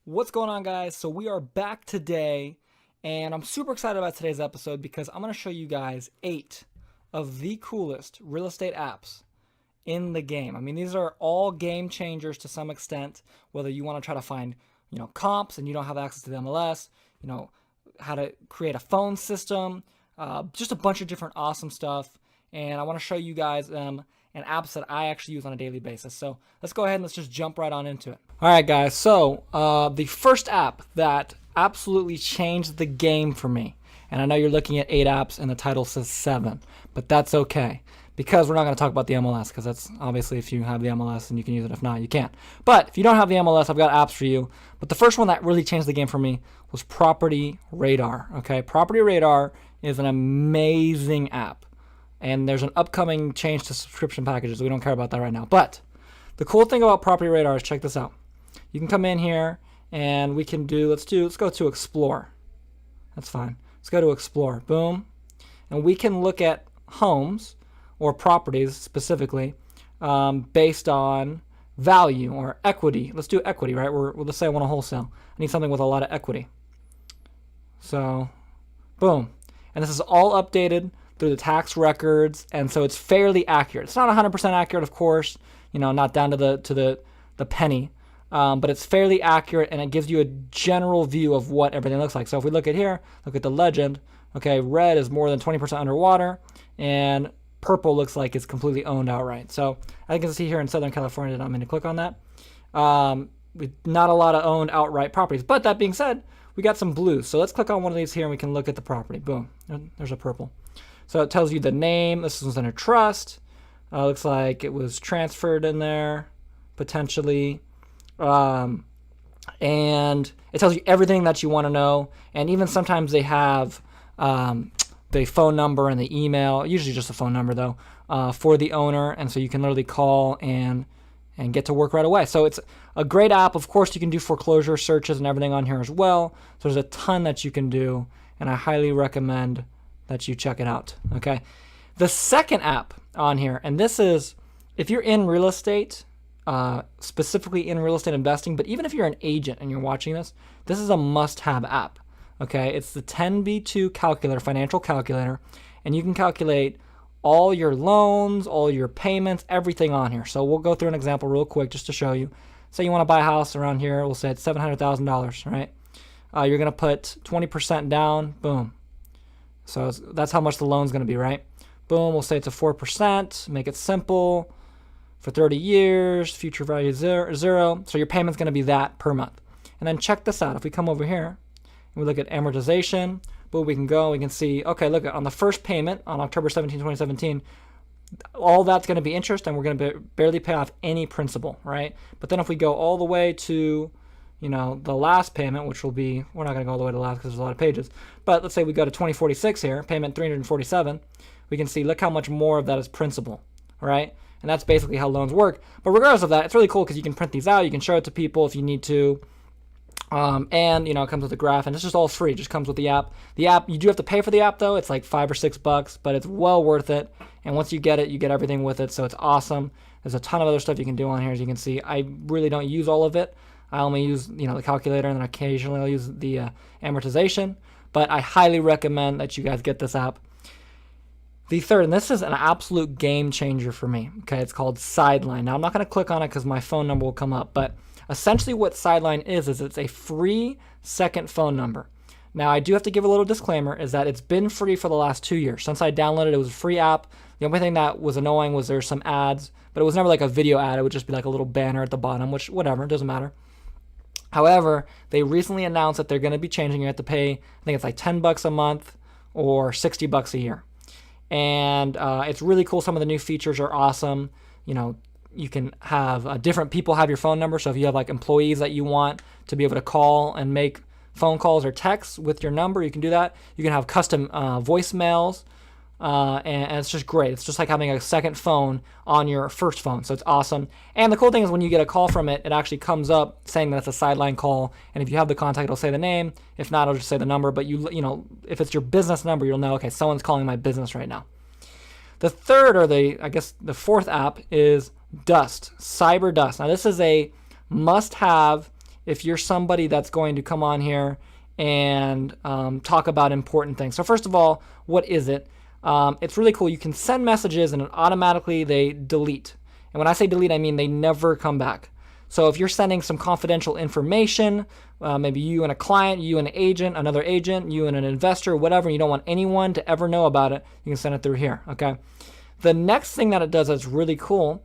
What's going on, guys? So we are back today, and I'm super excited about today's episode because I'm going to show you guys 8 of the coolest real estate apps in the game. I mean, these are all game changers to some extent, whether you want to try to find, comps and you don't have access to the MLS, how to create a phone system, just a bunch of different awesome stuff. And I want to show you guys and apps that I actually use on a daily basis. So let's go ahead and let's just jump right on into it. All right, guys. So the first app that absolutely changed the game for me, and I know you're looking at 8 apps and the title says 7, but that's okay because we're not going to talk about the MLS because that's obviously if you have the MLS and you can use it. If not, you can't. But if you don't have the MLS, I've got apps for you. But the first one that really changed the game for me was Property Radar. Okay, Property Radar is an amazing app. And there's an upcoming change to subscription packages. We don't care about that right now. But the cool thing about Property Radar is check this out. You can come in here and we can let's go to Explore. That's fine. Let's go to Explore. Boom. And we can look at homes or properties specifically based on value or equity. Let's do equity, right? Let's say I want to wholesale. I need something with a lot of equity. So, boom. And this is all updated through the tax records, and so it's fairly accurate. It's not 100% accurate, of course, not down to the penny, but it's fairly accurate, and it gives you a general view of what everything looks like. So if we look at here, look at the legend. Okay, red is more than 20% underwater, and purple looks like it's completely owned outright. So I can see here in Southern California that I'm going to click on that. Not a lot of owned outright properties, but that being said, we got some blues. So let's click on one of these here, and we can look at the property. Boom, there's a purple. So it tells you the name. This was in a trust. Looks like it was transferred in there, potentially. And it tells you everything that you want to know. And even sometimes they have the phone number and the email, usually just a phone number though, for the owner. And so you can literally call and get to work right away. So it's a great app. Of course, you can do foreclosure searches and everything on here as well. So there's a ton that you can do, and I highly recommend that you check it out. Okay, the second app on here, and this is if you're in real estate, specifically in real estate investing, but even if you're an agent and you're watching this is a must-have app. Okay, it's the 10B2 calculator, financial calculator, and you can calculate all your loans, all your payments, everything on here. So we'll go through an example real quick just to show you. Say you want to buy a house around here, we'll say it's $700,000, right? You're going to put 20% down, boom. So that's how much the loan's going to be, right? Boom, we'll say it's a 4%, make it simple, for 30 years, future value zero. So your payment's going to be that per month. And then check this out. If we come over here and we look at amortization, boom, we can see, okay, look, on the first payment on October 17, 2017, all that's going to be interest, and we're going to barely pay off any principal, right? But then if we go all the way to the last payment, which will be, we're not going to go all the way to the last because there's a lot of pages, but let's say we go to 2046 here, payment 347, we can see, look how much more of that is principal, right? And that's basically how loans work. But regardless of that, it's really cool because you can print these out, you can show it to people if you need to, and it comes with a graph, and it's just all free. It just comes with the app. The app, you do have to pay for the app though. It's like $5 or $6, but it's well worth it. And once you get it, you get everything with it, so it's awesome. There's a ton of other stuff you can do on here, as you can see. I really don't use all of it. I only use, the calculator, and then occasionally I'll use the amortization. But I highly recommend that you guys get this app. The third, and this is an absolute game changer for me. Okay, it's called Sideline. Now I'm not going to click on it because my phone number will come up. But essentially, what Sideline is it's a free second phone number. Now I do have to give a little disclaimer: is that it's been free for the last 2 years. Since I downloaded it, it was a free app. The only thing that was annoying was there's some ads, but it was never like a video ad. It would just be like a little banner at the bottom, which whatever, it doesn't matter. However, they recently announced that they're going to be changing. You have to pay, I think it's like $10 a month or $60 a year. And it's really cool. Some of the new features are awesome. You can have different people have your phone number. So if you have like employees that you want to be able to call and make phone calls or texts with your number, you can do that. You can have custom voicemails. And it's just great. It's just like having a second phone on your first phone. So it's awesome. And the cool thing is when you get a call from it, it actually comes up saying that it's a Sideline call. And if you have the contact, it'll say the name. If not, it'll just say the number. But if it's your business number, you'll know, okay, someone's calling my business right now. The third, or the fourth app is Dust, Cyber Dust. Now this is a must-have if you're somebody that's going to come on here and talk about important things. So first of all, what is it? It's really cool. You can send messages and automatically they delete. And when I say delete, I mean they never come back. So if you're sending some confidential information, maybe you and a client, you and an agent, another agent, you and an investor, whatever, and you don't want anyone to ever know about it, you can send it through here, okay? The next thing that it does that's really cool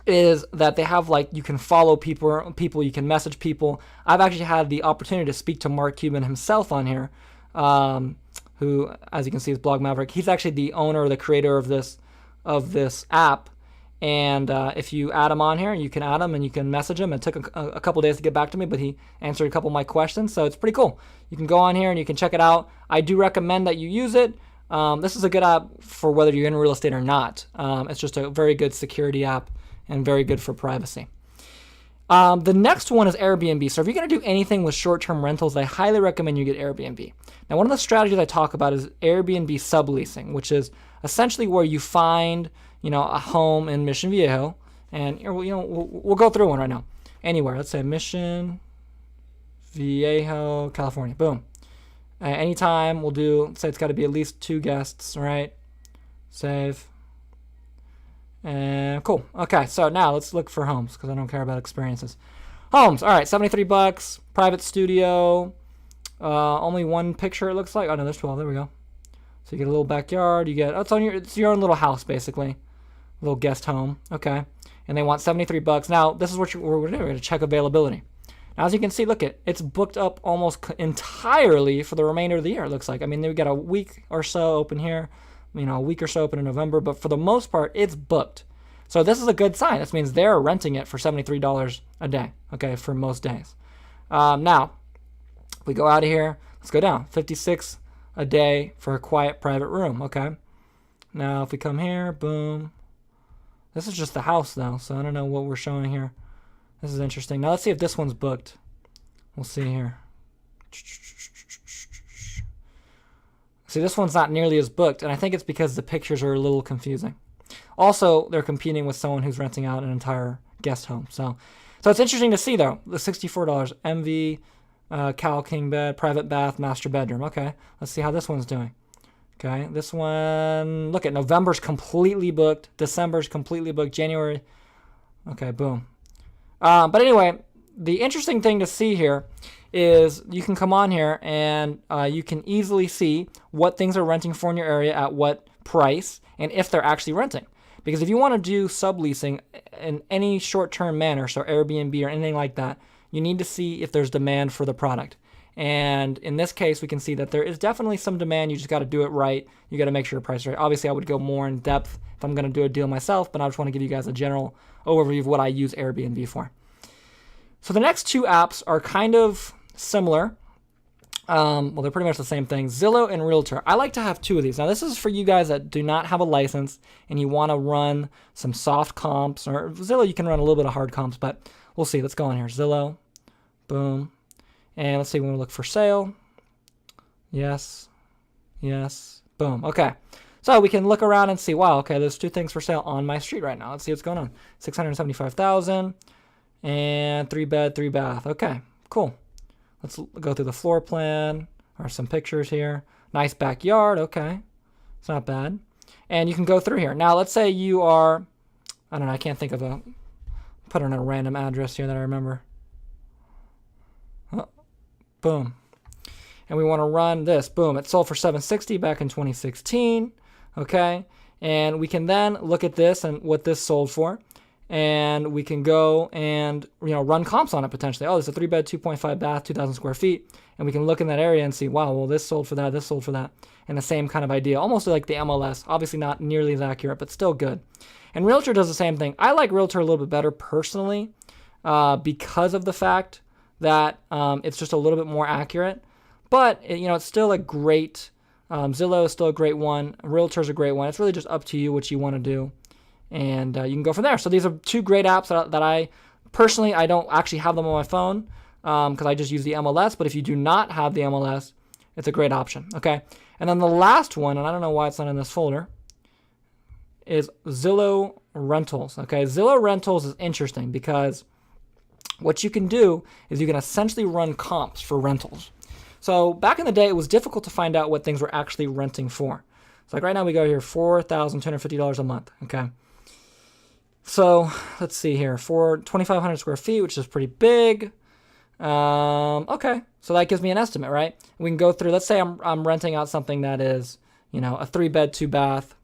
is that they have, like, you can follow people, you can message people. I've actually had the opportunity to speak to Mark Cuban himself on here, who, as you can see, is Blog Maverick. He's actually the owner or the creator of this app. And if you add him on here, you can add him and you can message him. It took a couple days to get back to me, but he answered a couple of my questions, so it's pretty cool. You can go on here and you can check it out. I do recommend that you use it. This is a good app for whether you're in real estate or not. It's just a very good security app and very good for privacy. The next one is Airbnb. So if you're going to do anything with short-term rentals, I highly recommend you get Airbnb. Now, one of the strategies I talk about is Airbnb subleasing, which is essentially where you find, a home in Mission Viejo, and we'll go through one right now. Anywhere, let's say Mission Viejo, California. Boom. Anytime we'll do. Say it's got to be at least 2 guests, right? Save. And cool. Okay, so now let's look for homes because I don't care about experiences. Homes. All right, $73. Private studio. Only 1 picture it looks like. Oh no, there's 12. There we go. So you get a little backyard. You get it's your own little house basically. Little guest home. Okay. And they want $73. Now this is what we're going to do. We're going to check availability. Now, as you can see, look it's booked up almost entirely for the remainder of the year. It looks like. I mean, we got a week or so open here. A week or so open in November, but for the most part, it's booked. So this is a good sign. This means they're renting it for $73 a day, okay, for most days. Now, if we go out of here, let's go down. $56 a day for a quiet private room, okay? Now, if we come here, boom. This is just the house, though, so I don't know what we're showing here. This is interesting. Now, let's see if this one's booked. We'll see here. See, this one's not nearly as booked, and I think it's because the pictures are a little confusing. Also, they're competing with someone who's renting out an entire guest home. So it's interesting to see, though. The $64 MV, Cal King bed, private bath, master bedroom. Okay, let's see how this one's doing. Okay, this one, look at November's completely booked. December's completely booked. January, okay, boom. But anyway, the interesting thing to see here is you can come on here and you can easily see what things are renting for in your area at what price and if they're actually renting. Because if you want to do subleasing in any short-term manner, so Airbnb or anything like that, you need to see if there's demand for the product. And in this case, we can see that there is definitely some demand. You just got to do it right. You got to make sure your price is right. Obviously, I would go more in depth if I'm going to do a deal myself, but I just want to give you guys a general overview of what I use Airbnb for. So the next 2 apps are kind of similar. Well, they're pretty much the same thing. Zillow and Realtor. I like to have 2 of these. Now, this is for you guys that do not have a license and you want to run some soft comps. Or Zillow, you can run a little bit of hard comps, but we'll see. Let's go in here. Zillow. Boom. And let's see when we look for sale. Yes. Yes. Boom. Okay. So we can look around and see, wow, okay, there's 2 things for sale on my street right now. Let's see what's going on. $675,000 and 3 bed, 3 bath. Okay, cool. Let's go through the floor plan or some pictures here. Nice backyard. Okay, it's not bad. And you can go through here. Now, let's say you are, I don't know, I can't think of put in a random address here that I remember. Oh, boom. And we want to run this. Boom. It sold for $760 back in 2016. Okay. And we can then look at this and what this sold for. And we can go and run comps on it potentially. Oh, there's a 3-bed, 2.5 bath, 2,000 square feet. And we can look in that area and see, wow, well, this sold for that, this sold for that. And the same kind of idea. Almost like the MLS. Obviously not nearly as accurate, but still good. And Realtor does the same thing. I like Realtor a little bit better personally because of the fact that it's just a little bit more accurate. But, it's still a great, Zillow is still a great one. Realtor is a great one. It's really just up to you what you want to do. And you can go from there. So these are 2 great apps that I personally, I don't actually have them on my phone because I just use the MLS. But if you do not have the MLS, it's a great option. Okay. And then the last one, and I don't know why it's not in this folder, is Zillow Rentals. Okay. Zillow Rentals is interesting because what you can do is you can essentially run comps for rentals. So back in the day, it was difficult to find out what things were actually renting for. So like right now we go here, $4,250 a month, okay? So let's see here, for 2,500 square feet, which is pretty big. Okay, so that gives me an estimate, right? We can go through, let's say I'm renting out something that is, you know, a 3-bed, 2-bath,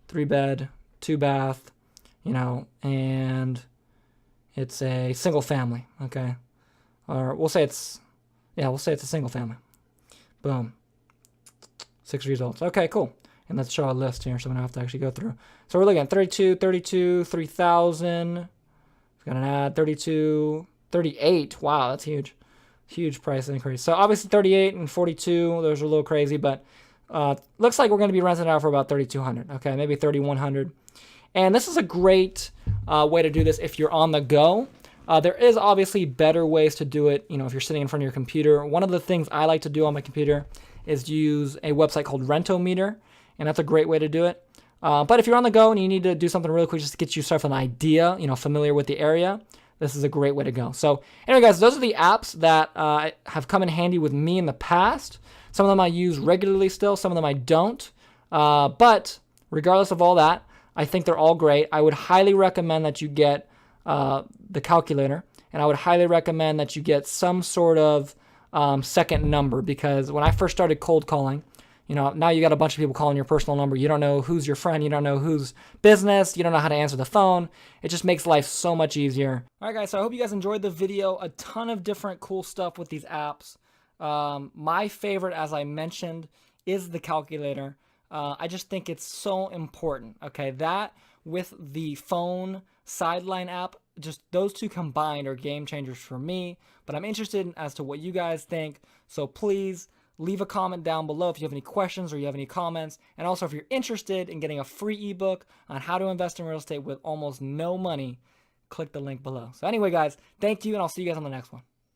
3-bed, 2-bath, you know, and it's a single family, okay? Or we'll say it's a single family. Boom. 6 results. Okay, cool. And let's show a list here, so we don't have to actually go through. So we're looking at 32, 3,000. We've got an ad, 32, 38. Wow, that's huge. Huge price increase. So obviously 38 and 42, those are a little crazy, but looks like we're going to be renting it out for about 3,200. Okay, maybe 3,100. And this is a great way to do this if you're on the go. There is obviously better ways to do it, you know, if you're sitting in front of your computer. One of the things I like to do on my computer is use a website called Rentometer, and that's a great way to do it. But if you're on the go and you need to do something really quick just to get yourself an idea, you know, familiar with the area, this is a great way to go. So anyway, guys, those are the apps that have come in handy with me in the past. Some of them I use regularly still, some of them I don't. But regardless of all that, I think they're all great. I would highly recommend that you get the calculator, and I would highly recommend that you get some sort of second number, because when I first started cold calling, you know, now you got a bunch of people calling your personal number. You don't know who's your friend. You don't know who's business. You don't know how to answer the phone. It just makes life so much easier. All right, guys, so I hope you guys enjoyed the video. A ton of different cool stuff with these apps. My favorite, as I mentioned, is the calculator. I just think it's so important, okay? That with the phone sideline app, just those two combined are game changers for me. But I'm interested in as to what you guys think. So please leave a comment down below if you have any questions or you have any comments. And also, if you're interested in getting a free ebook on how to invest in real estate with almost no money, click the link below. So anyway, guys, thank you, and I'll see you guys on the next one.